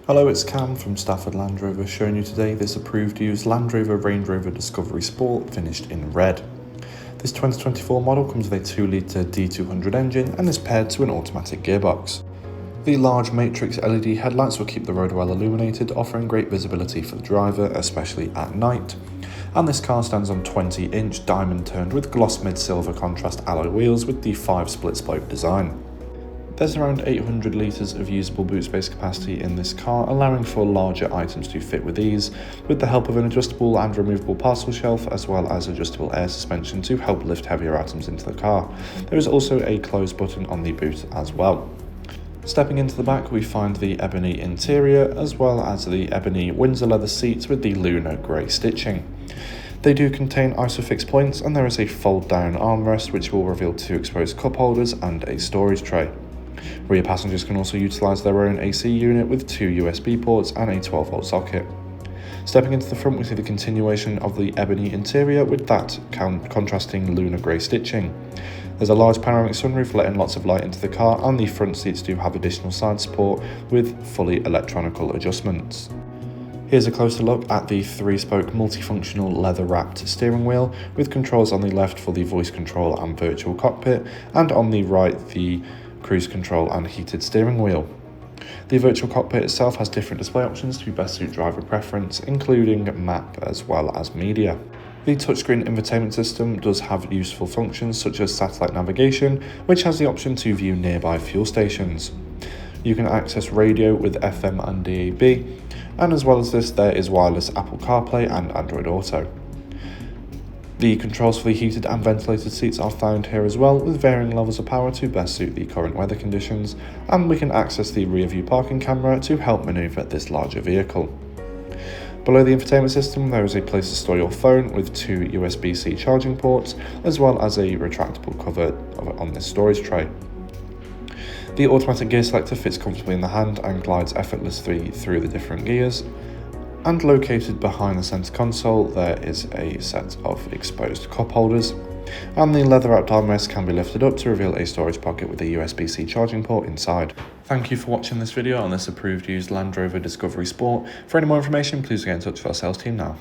Hello, it's Cam from Stafford Land Rover showing you today this approved used Land Rover Range Rover Discovery Sport finished in red. This 2024 model comes with a 2-litre D200 engine and is paired to an automatic gearbox. The large matrix LED headlights will keep the road well illuminated, offering great visibility for the driver, especially at night. And this car stands on 20-inch diamond turned with gloss mid-silver contrast alloy wheels with the 5 split spoke design. There's around 800 litres of usable boot space capacity in this car, allowing for larger items to fit with ease, with the help of an adjustable and removable parcel shelf as well as adjustable air suspension to help lift heavier items into the car. There is also a close button on the boot as well. Stepping into the back, we find the ebony interior as well as the ebony Windsor leather seats with the lunar grey stitching. They do contain ISOFIX points, and there is a fold down armrest which will reveal 2 exposed cup holders and a storage tray. Rear passengers can also utilise their own AC unit with 2 USB ports and a 12-volt socket. Stepping into the front, we see the continuation of the ebony interior with that contrasting lunar grey stitching. There's a large panoramic sunroof letting lots of light into the car, and the front seats do have additional side support with fully electronical adjustments. Here's a closer look at the 3-spoke multifunctional leather-wrapped steering wheel with controls on the left for the voice control and virtual cockpit, and on the right the cruise control and heated steering wheel. The virtual cockpit itself has different display options to best suit driver preference, including map as well as media. The touchscreen infotainment system does have useful functions such as satellite navigation, which has the option to view nearby fuel stations. You can access radio with FM and DAB, and as well as this there is wireless Apple CarPlay and Android Auto. The controls for the heated and ventilated seats are found here as well, with varying levels of power to best suit the current weather conditions, and we can access the rear view parking camera to help manoeuvre this larger vehicle. Below the infotainment system there is a place to store your phone with 2 USB-C charging ports, as well as a retractable cover on this storage tray. The automatic gear selector fits comfortably in the hand and glides effortlessly through the different gears. And located behind the centre console there is a set of exposed cup holders, and the leather wrapped armrest can be lifted up to reveal a storage pocket with a USB-C charging port inside. Thank you for watching this video on this approved used Land Rover Discovery Sport. For any more information, please get in touch with our sales team now.